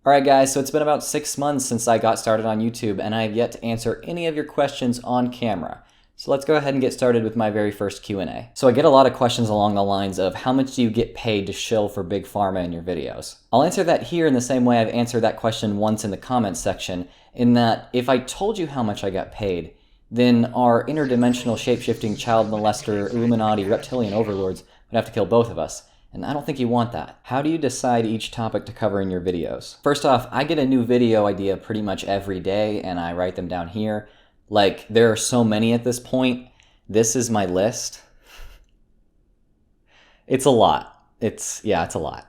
Alright guys, so it's been about 6 months since I got started on YouTube, and I have yet to answer any of your questions on camera. So let's go ahead and get started with my very first Q&A. So I get a lot of questions along the lines of how much do you get paid to shill for Big Pharma in your videos? I'll answer that here in the same way I've answered that question once in the comments section, in that if I told you how much I got paid, then our interdimensional shape-shifting child molester, Illuminati, reptilian overlords would have to kill both of us. And I don't think you want that. How do you decide each topic to cover in your videos? First off, I get a new video idea pretty much every day and I write them down here. Like, there are so many at this point. This is my list. It's a lot. It's a lot.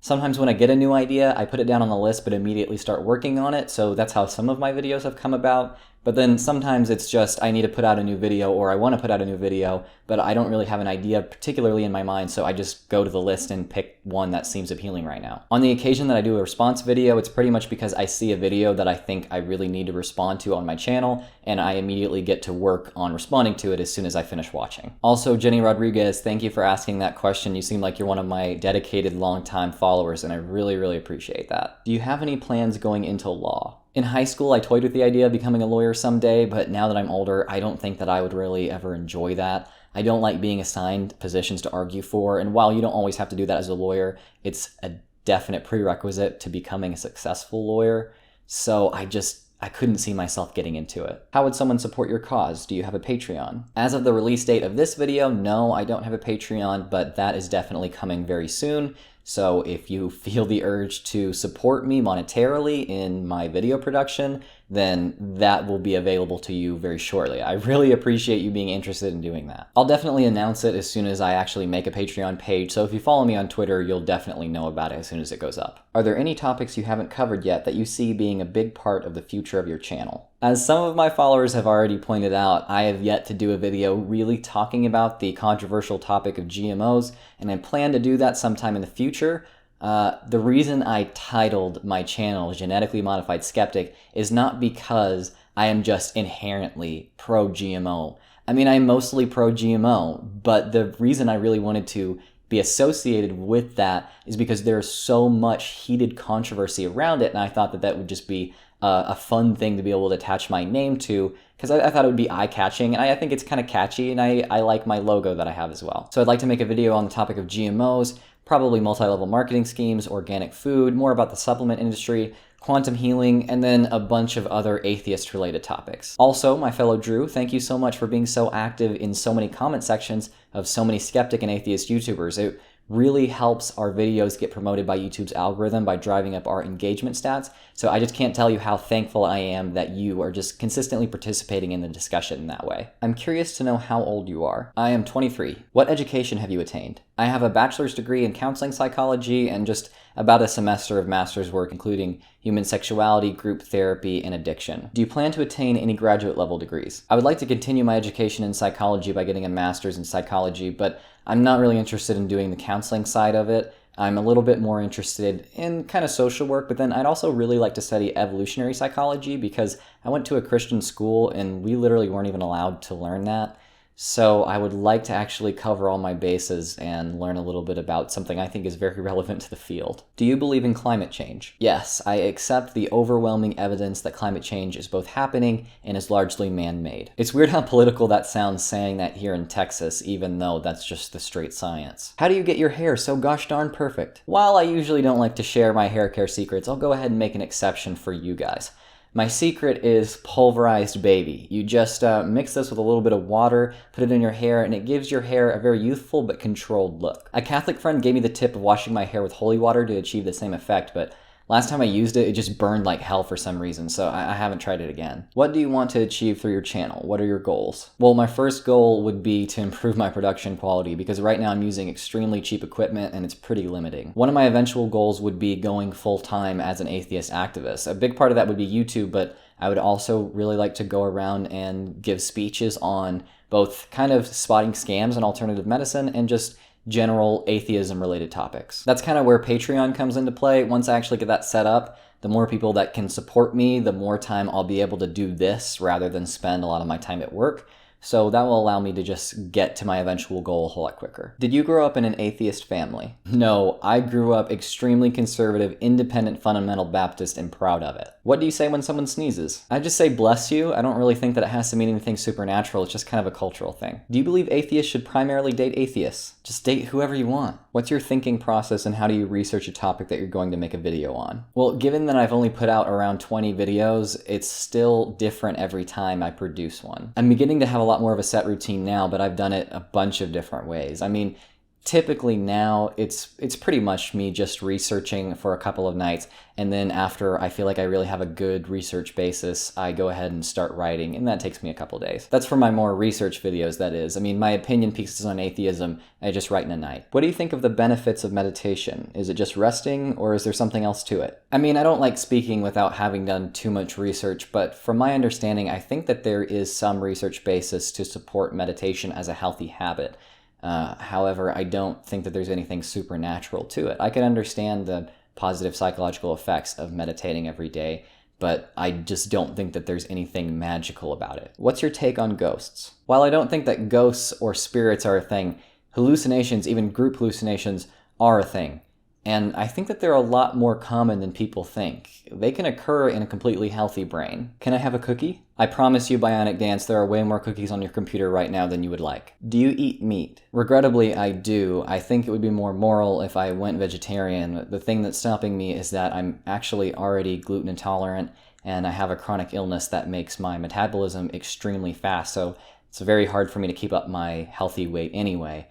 Sometimes when I get a new idea, I put it down on the list but immediately start working on it, so that's how some of my videos have come about. But then sometimes it's just I need to put out a new video, or I want to put out a new video, but I don't really have an idea particularly in my mind, so I just go to the list and pick one that seems appealing right now. On the occasion that I do a response video, it's pretty much because I see a video that I think I really need to respond to on my channel, and I immediately get to work on responding to it as soon as I finish watching. Also, Jenny Rodriguez, thank you for asking that question. You seem like you're one of my dedicated long-time followers, and I really, really appreciate that. Do you have any plans going into law? In high school, I toyed with the idea of becoming a lawyer someday, but now that I'm older, I don't think that I would really ever enjoy that. I don't like being assigned positions to argue for, and while you don't always have to do that as a lawyer, it's a definite prerequisite to becoming a successful lawyer, so I couldn't see myself getting into it. How would someone support your cause? Do you have a Patreon? As of the release date of this video, no, I don't have a Patreon, but that is definitely coming very soon. So if you feel the urge to support me monetarily in my video production, then that will be available to you very shortly. I really appreciate you being interested in doing that. I'll definitely announce it as soon as I actually make a Patreon page, so if you follow me on Twitter, you'll definitely know about it as soon as it goes up. Are there any topics you haven't covered yet that you see being a big part of the future of your channel? As some of my followers have already pointed out, I have yet to do a video really talking about the controversial topic of GMOs, and I plan to do that sometime in the future. The reason I titled my channel Genetically Modified Skeptic is not because I am just inherently pro-GMO. I mean, I'm mostly pro-GMO, but the reason I really wanted to be associated with that is because there's so much heated controversy around it, and I thought that that would just be a fun thing to be able to attach my name to, because I thought it would be eye-catching, and I think it's kind of catchy, and I like my logo that I have as well. So I'd like to make a video on the topic of GMOs, probably multi-level marketing schemes, organic food, more about the supplement industry, quantum healing, and then a bunch of other atheist-related topics. Also, my fellow Drew, thank you so much for being so active in so many comment sections of so many skeptic and atheist YouTubers. It really helps our videos get promoted by YouTube's algorithm by driving up our engagement stats. So I just can't tell you how thankful I am that you are just consistently participating in the discussion in that way. I'm curious to know how old you are. I am 23. What education have you attained? I have a bachelor's degree in counseling psychology and just about a semester of master's work, including human sexuality, group therapy, and addiction. Do you plan to attain any graduate level degrees? I would like to continue my education in psychology by getting a master's in psychology, but I'm not really interested in doing the counseling side of it. I'm a little bit more interested in kind of social work, but then I'd also really like to study evolutionary psychology because I went to a Christian school and we literally weren't even allowed to learn that. So I would like to actually cover all my bases and learn a little bit about something I think is very relevant to the field. Do you believe in climate change? Yes, I accept the overwhelming evidence that climate change is both happening and is largely man-made. It's weird how political that sounds saying that here in Texas, even though that's just the straight science. How do you get your hair so gosh darn perfect? While I usually don't like to share my hair care secrets, I'll go ahead and make an exception for you guys. My secret is pulverized baby. You just mix this with a little bit of water, put it in your hair, and it gives your hair a very youthful but controlled look. A Catholic friend gave me the tip of washing my hair with holy water to achieve the same effect, but last time I used it, it just burned like hell for some reason, so I haven't tried it again. What do you want to achieve through your channel? What are your goals? Well, my first goal would be to improve my production quality, because right now I'm using extremely cheap equipment and it's pretty limiting. One of my eventual goals would be going full-time as an atheist activist. A big part of that would be YouTube, but I would also really like to go around and give speeches on both kind of spotting scams in alternative medicine and just general atheism-related topics. That's kind of where Patreon comes into play. Once I actually get that set up, the more people that can support me, the more time I'll be able to do this rather than spend a lot of my time at work. So that will allow me to just get to my eventual goal a whole lot quicker. Did you grow up in an atheist family? No, I grew up extremely conservative, independent, fundamental Baptist, and proud of it. What do you say when someone sneezes? I just say bless you. I don't really think that it has to mean anything supernatural. It's just kind of a cultural thing. Do you believe atheists should primarily date atheists? Just date whoever you want. What's your thinking process and how do you research a topic that you're going to make a video on? Well, given that I've only put out around 20 videos, it's still different every time I produce one. I'm beginning to have a lot more of a set routine now, but I've done it a bunch of different ways. I mean, typically now it's pretty much me just researching for a couple of nights, and then after I feel like I really have a good research basis, I go ahead and start writing, and that takes me a couple days. That's for my more research videos, that is. I mean, my opinion pieces on atheism, I just write in a night. What do you think of the benefits of meditation? Is it just resting, or is there something else to it? I mean, I don't like speaking without having done too much research, but from my understanding, I think that there is some research basis to support meditation as a healthy habit. However, I don't think that there's anything supernatural to it. I can understand the positive psychological effects of meditating every day, but I just don't think that there's anything magical about it. What's your take on ghosts? While I don't think that ghosts or spirits are a thing, hallucinations, even group hallucinations, are a thing. And I think that they're a lot more common than people think. They can occur in a completely healthy brain. Can I have a cookie? I promise you, Bionic Dance, there are way more cookies on your computer right now than you would like. Do you eat meat? Regrettably, I do. I think it would be more moral if I went vegetarian. The thing that's stopping me is that I'm actually already gluten intolerant, and I have a chronic illness that makes my metabolism extremely fast, so it's very hard for me to keep up my healthy weight anyway.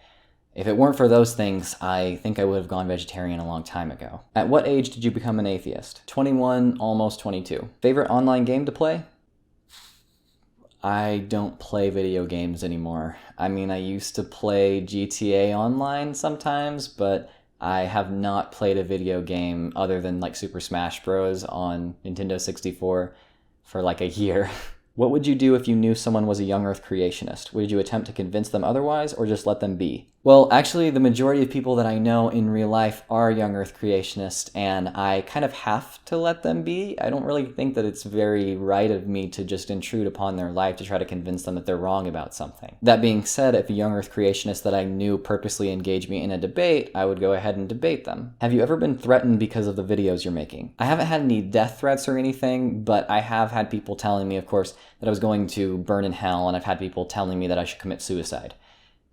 If it weren't for those things, I think I would have gone vegetarian a long time ago. At what age did you become an atheist? 21, almost 22. Favorite online game to play? I don't play video games anymore. I mean, I used to play GTA Online sometimes, but I have not played a video game other than like Super Smash Bros. On Nintendo 64 for like a year. What would you do if you knew someone was a young Earth creationist? Would you attempt to convince them otherwise, or just let them be? Well, actually, the majority of people that I know in real life are young Earth creationists, and I kind of have to let them be. I don't really think that it's very right of me to just intrude upon their life to try to convince them that they're wrong about something. That being said, if a young Earth creationist that I knew purposely engaged me in a debate, I would go ahead and debate them. Have you ever been threatened because of the videos you're making? I haven't had any death threats or anything, but I have had people telling me, of course, that I was going to burn in hell, and I've had people telling me that I should commit suicide.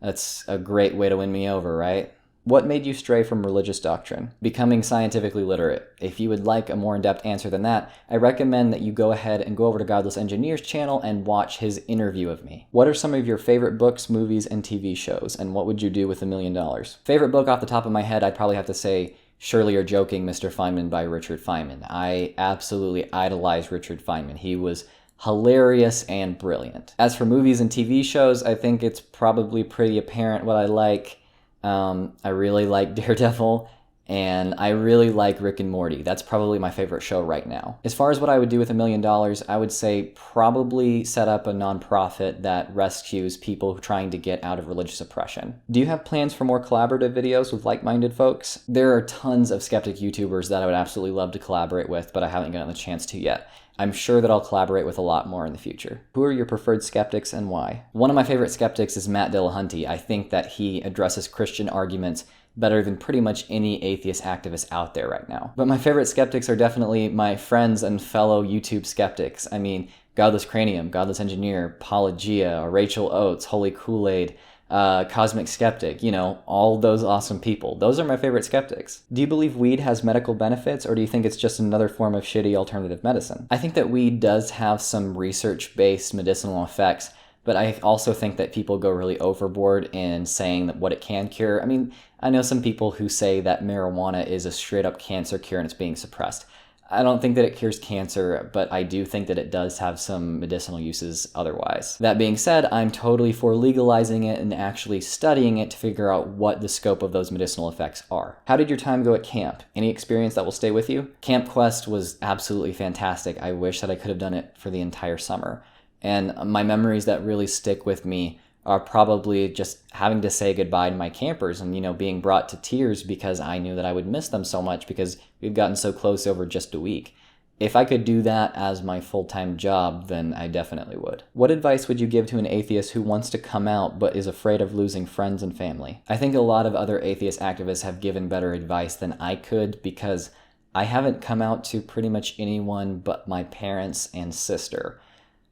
That's a great way to win me over, right? What made you stray from religious doctrine? Becoming scientifically literate. If you would like a more in-depth answer than that, I recommend that you go ahead and go over to Godless Engineer's channel and watch his interview of me. What are some of your favorite books, movies, and TV shows, and what would you do with $1 million? Favorite book off the top of my head, I'd probably have to say Surely You're Joking, Mr. Feynman by Richard Feynman. I absolutely idolize Richard Feynman. He was hilarious and brilliant. As for movies and TV shows, I think it's probably pretty apparent what I like. I really like Daredevil, and I really like Rick and Morty. That's probably my favorite show right now. As far as what I would do with $1 million, I would say probably set up a nonprofit that rescues people trying to get out of religious oppression. Do you have plans for more collaborative videos with like-minded folks? There are tons of skeptic YouTubers that I would absolutely love to collaborate with, but I haven't gotten the chance to yet. I'm sure that I'll collaborate with a lot more in the future. Who are your preferred skeptics and why? One of my favorite skeptics is Matt Dillahunty. I think that he addresses Christian arguments better than pretty much any atheist activist out there right now. But my favorite skeptics are definitely my friends and fellow YouTube skeptics. I mean, Godless Cranium, Godless Engineer, Apologia, Rachel Oates, Holy Kool-Aid, Cosmic Skeptic, you know, all those awesome people. Those are my favorite skeptics. Do you believe weed has medical benefits, or do you think it's just another form of shitty alternative medicine? I think that weed does have some research-based medicinal effects, but I also think that people go really overboard in saying that what it can cure. I mean, I know some people who say that marijuana is a straight-up cancer cure and it's being suppressed. I don't think that it cures cancer, but I do think that it does have some medicinal uses otherwise. That being said, I'm totally for legalizing it and actually studying it to figure out what the scope of those medicinal effects are. How did your time go at camp? Any experience that will stay with you? Camp Quest was absolutely fantastic. I wish that I could have done it for the entire summer. And my memories that really stick with me are probably just having to say goodbye to my campers and, you know, being brought to tears because I knew that I would miss them so much because we've gotten so close over just a week. If I could do that as my full-time job, then I definitely would. What advice would you give to an atheist who wants to come out but is afraid of losing friends and family? I think a lot of other atheist activists have given better advice than I could because I haven't come out to pretty much anyone but my parents and sister.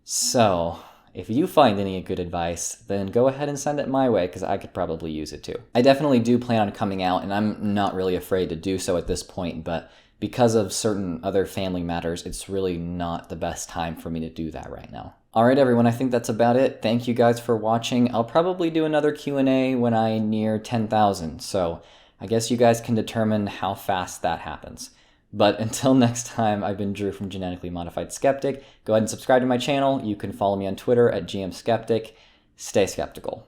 So, if you find any good advice, then go ahead and send it my way because I could probably use it too. I definitely do plan on coming out, and I'm not really afraid to do so at this point, but because of certain other family matters, it's really not the best time for me to do that right now. Alright everyone, I think that's about it. Thank you guys for watching. I'll probably do another Q&A when I near 10,000, so I guess you guys can determine how fast that happens. But until next time, I've been Drew from Genetically Modified Skeptic. Go ahead and subscribe to my channel. You can follow me on Twitter at GMSkeptic. Stay skeptical.